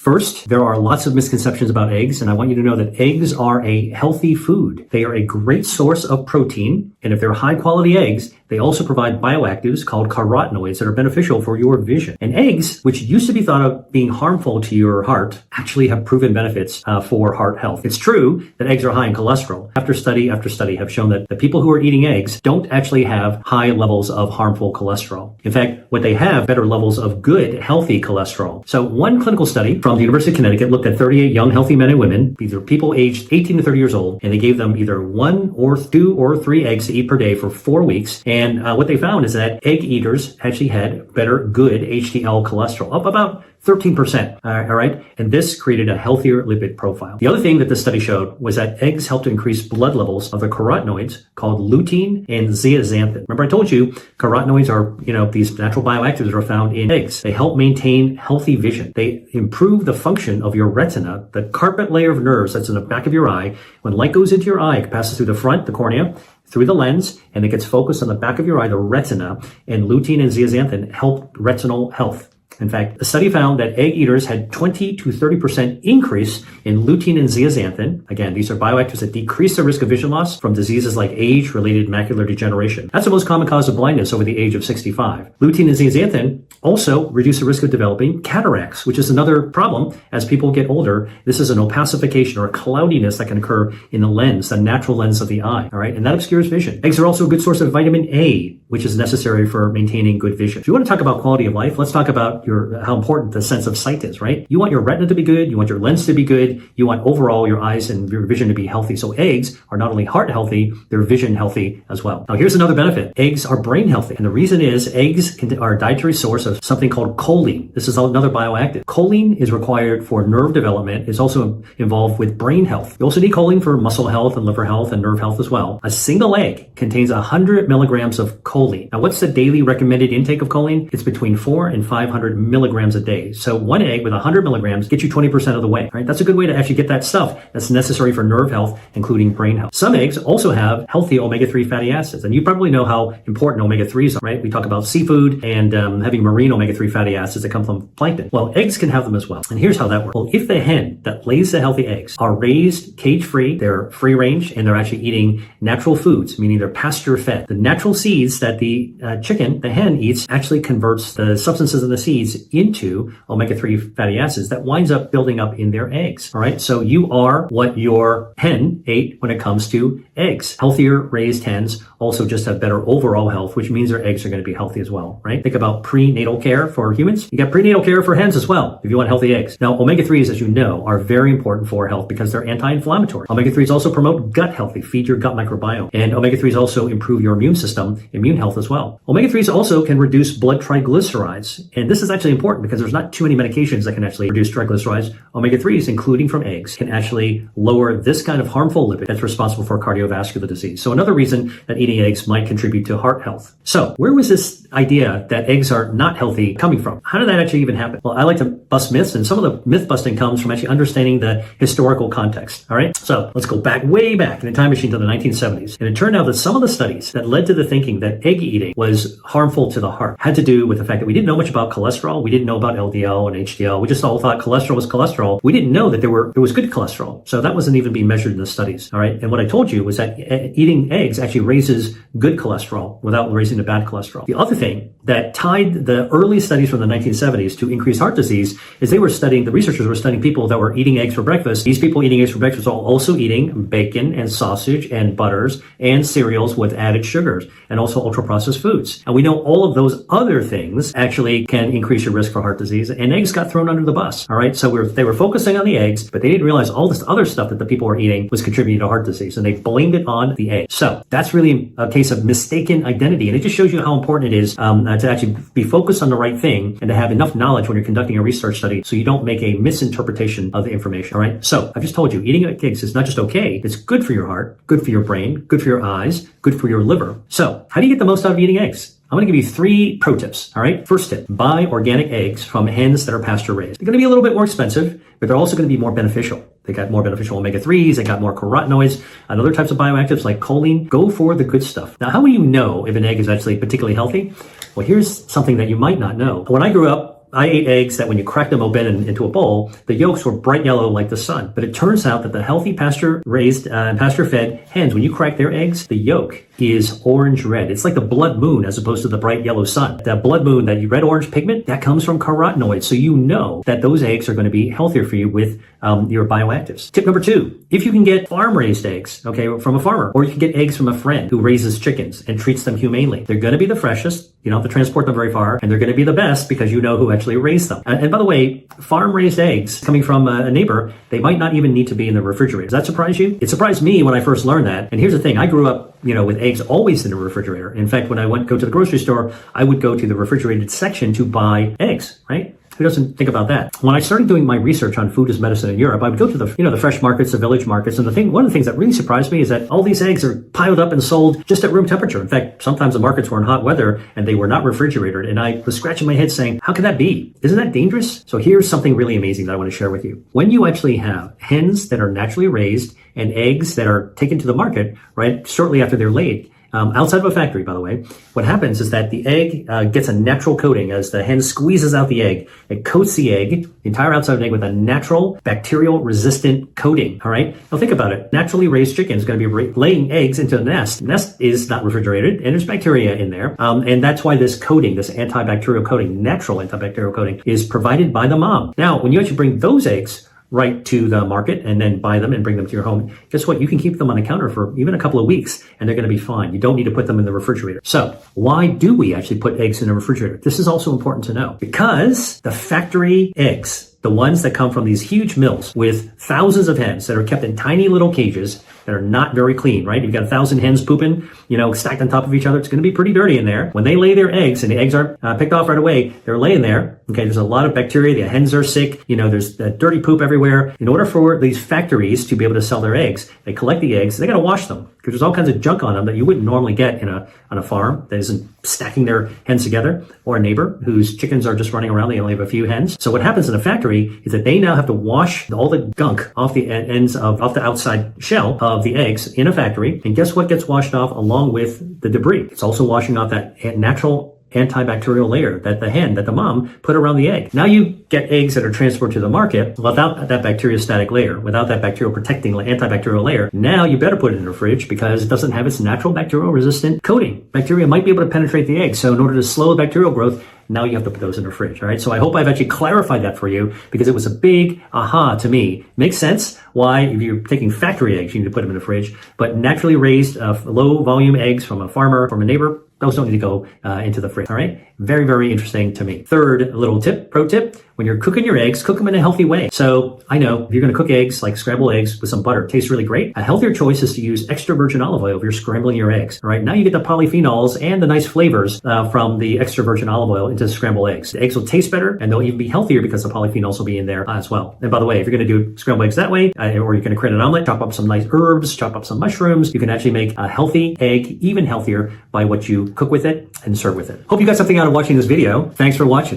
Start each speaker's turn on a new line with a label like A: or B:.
A: First, there are lots of misconceptions about eggs, and I want you to know that eggs are a healthy food. They are a great source of protein, and if they're high quality eggs, they also provide bioactives called carotenoids that are beneficial for your vision. And eggs, which used to be thought of being harmful to your heart, actually have proven benefits for heart health. It's true that eggs are high in cholesterol. After study have shown that the people who are eating eggs don't actually have high levels of harmful cholesterol. In fact, what they have, better levels of good, healthy cholesterol. So one clinical study from the University of Connecticut looked at 38 young, healthy men and women, these are people aged 18 to 30 years old, and they gave them either 1 or 2 or 3 eggs to eat per day for 4 weeks. And what they found is that egg eaters actually had better good HDL cholesterol, up about 13%. All right. And this created a healthier lipid profile. The other thing that this study showed was that eggs help to increase blood levels of the carotenoids called lutein and zeaxanthin. Remember I told you carotenoids are, these natural bioactives that are found in eggs. They help maintain healthy vision. They improve the function of your retina, the carpet layer of nerves that's in the back of your eye. When light goes into your eye, it passes through the front, the cornea, through the lens, and it gets focused on the back of your eye, the retina, and lutein and zeaxanthin help retinal health. In fact, the study found that egg eaters had 20 to 30% increase in lutein and zeaxanthin. Again, these are bioactives that decrease the risk of vision loss from diseases like age-related macular degeneration. That's the most common cause of blindness over the age of 65. Lutein and zeaxanthin also reduce the risk of developing cataracts, which is another problem as people get older. This is an opacification or a cloudiness that can occur in the lens, the natural lens of the eye, all right? And that obscures vision. Eggs are also a good source of vitamin A, which is necessary for maintaining good vision. If you want to talk about quality of life, let's talk about how important the sense of sight is, right? You want your retina to be good. You want your lens to be good. You want overall your eyes and your vision to be healthy. So eggs are not only heart healthy, they're vision healthy as well. Now here's another benefit. Eggs are brain healthy. And the reason is eggs are a dietary source of something called choline. This is another bioactive. Choline is required for nerve development. It's also involved with brain health. You also need choline for muscle health and liver health and nerve health as well. A single egg contains 100 milligrams of choline. Now what's the daily recommended intake of choline? It's between 4 and 500 milligrams a day. So one egg with 100 milligrams gets you 20% of the way, right? That's a good way to actually get that stuff that's necessary for nerve health, including brain health. Some eggs also have healthy omega-3 fatty acids, and you probably know how important omega-3s are, right? We talk about seafood and having marine omega-3 fatty acids that come from plankton. Well, eggs can have them as well. And here's how that works. Well, if the hen that lays the healthy eggs are raised cage-free, they're free range, and they're actually eating natural foods, meaning they're pasture-fed. The natural seeds that the hen eats actually converts the substances in the seeds into omega-3 fatty acids that winds up building up in their eggs. All right. So you are what your hen ate when it comes to eggs. Healthier raised hens also just have better overall health, which means their eggs are going to be healthy as well, right? Think about prenatal care for humans. You got prenatal care for hens as well, if you want healthy eggs. Now, omega-3s, as you know, are very important for health because they're anti-inflammatory. Omega-3s also promote gut health. They feed your gut microbiome. And omega-3s also improve your immune system, immune health as well. Omega-3s also can reduce blood triglycerides. And this is actually important because there's not too many medications that can actually reduce triglycerides. Omega-3s, including from eggs, can actually lower this kind of harmful lipid that's responsible for cardiovascular disease. So another reason that eating eggs might contribute to heart health. So where was this idea that eggs are not healthy coming from? How did that actually even happen? Well, I like to bust myths, and some of the myth busting comes from actually understanding the historical context. All right. So let's go way back in a time machine to the 1970s. And it turned out that some of the studies that led to the thinking that egg eating was harmful to the heart had to do with the fact that we didn't know much about cholesterol. We didn't know about LDL and HDL. We just all thought cholesterol was cholesterol. We didn't know that there was good cholesterol. So that wasn't even being measured in the studies. All right. And what I told you was that eating eggs actually raises good cholesterol without raising the bad cholesterol. The other thing that tied the early studies from the 1970s to increase heart disease is the researchers were studying people that were eating eggs for breakfast. These people eating eggs for breakfast are also eating bacon and sausage and butters and cereals with added sugars and also ultra-processed foods. And we know all of those other things actually can increase your risk for heart disease, and eggs got thrown under the bus. All right. So they were focusing on the eggs, but they didn't realize all this other stuff that the people were eating was contributing to heart disease, and they blamed it on the eggs. So that's really a case of mistaken identity. And it just shows you how important it is to actually be focused on the right thing and to have enough knowledge when you're conducting a research study so you don't make a misinterpretation of the information. All right. So I've just told you, eating eggs is not just okay. It's good for your heart, good for your brain, good for your eyes, good for your liver. So how do you get the most out of eating eggs? I'm going to give you 3 pro tips. All right. First tip, buy organic eggs from hens that are pasture raised. They're going to be a little bit more expensive, but they're also going to be more beneficial. They got more beneficial omega-3s. They got more carotenoids and other types of bioactives like choline. Go for the good stuff. Now, how will you know if an egg is actually particularly healthy? Well, here's something that you might not know. When I grew up, I ate eggs that when you cracked them open into a bowl, the yolks were bright yellow like the sun. But it turns out that the healthy pasture-raised, pasture-fed hens, when you crack their eggs, the yolk is orange red. It's like the blood moon as opposed to the bright yellow sun. That blood moon, that red-orange pigment, that comes from carotenoids. So you know that those eggs are going to be healthier for you with your bioactives. Tip number 2, if you can get farm-raised eggs, okay, from a farmer, or you can get eggs from a friend who raises chickens and treats them humanely, they're going to be the freshest. You don't have to transport them very far, and they're going to be the best because you know who actually raised them. And by the way, farm-raised eggs coming from a neighbor, they might not even need to be in the refrigerator. Does that surprise you? It surprised me when I first learned that. And here's the thing, I grew up, with eggs always in the refrigerator. In fact, when I go to the grocery store, I would go to the refrigerated section to buy eggs, right? Who doesn't think about that? When I started doing my research on food as medicine in Europe, I would go to the fresh markets, the village markets, and one of the things that really surprised me is that all these eggs are piled up and sold just at room temperature. In fact, sometimes the markets were in hot weather and they were not refrigerated. And I was scratching my head saying, how can that be? Isn't that dangerous? So here's something really amazing that I want to share with you. When you actually have hens that are naturally raised and eggs that are taken to the market, right, shortly after they're laid, outside of a factory, by the way, what happens is that the egg gets a natural coating as the hen squeezes out the egg. It coats the egg, the entire outside of the egg, with a natural bacterial resistant coating. All right. Now think about it. Naturally raised chicken is going to be laying eggs into the nest. The nest is not refrigerated and there's bacteria in there. And that's why this coating, this antibacterial coating, natural antibacterial coating, is provided by the mom. Now, when you actually bring those eggs right to the market and then buy them and bring them to your home, guess what? You can keep them on the counter for even a couple of weeks and they're going to be fine. You don't need to put them in the refrigerator. So why do we actually put eggs in the refrigerator? This is also important to know because the factory eggs, the ones that come from these huge mills with thousands of hens that are kept in tiny little cages that are not very clean, right? You've got 1,000 hens pooping, stacked on top of each other. It's going to be pretty dirty in there. When they lay their eggs and the eggs aren't picked off right away, they're laying there. Okay, there's a lot of bacteria. The hens are sick. There's dirty poop everywhere. In order for these factories to be able to sell their eggs, they collect the eggs. They got to wash them because there's all kinds of junk on them that you wouldn't normally get on a farm that isn't stacking their hens together, or a neighbor whose chickens are just running around. They only have a few hens. So what happens in a factory is that they now have to wash all the gunk off the ends off the outside shell of the eggs in a factory. And guess what gets washed off along with the debris? It's also washing off that natural antibacterial layer that the mom put around the egg. Now you get eggs that are transported to the market without that bacteriostatic layer, without that bacterial protecting antibacterial layer. Now you better put it in the fridge because it doesn't have its natural bacterial resistant coating. Bacteria might be able to penetrate the egg. So in order to slow the bacterial growth, now you have to put those in the fridge. All right. So I hope I've actually clarified that for you because it was a big aha to me. Makes sense why if you're taking factory eggs, you need to put them in the fridge, but naturally raised low volume eggs from a farmer, from a neighbor, those don't need to go into the fridge. All right. Very, very interesting to me. Third little tip, pro tip, when you're cooking your eggs, cook them in a healthy way. So I know if you're going to cook eggs, like scrambled eggs with some butter, it tastes really great. A healthier choice is to use extra virgin olive oil if you're scrambling your eggs. All right. Now you get the polyphenols and the nice flavors from the extra virgin olive oil into scrambled eggs. The eggs will taste better and they'll even be healthier because the polyphenols will be in there as well. And by the way, if you're going to do scrambled eggs that way, or you're going to create an omelet, chop up some nice herbs, chop up some mushrooms, you can actually make a healthy egg even healthier by what you cook with it and serve with it. Hope you got something out of watching this video. Thanks for watching.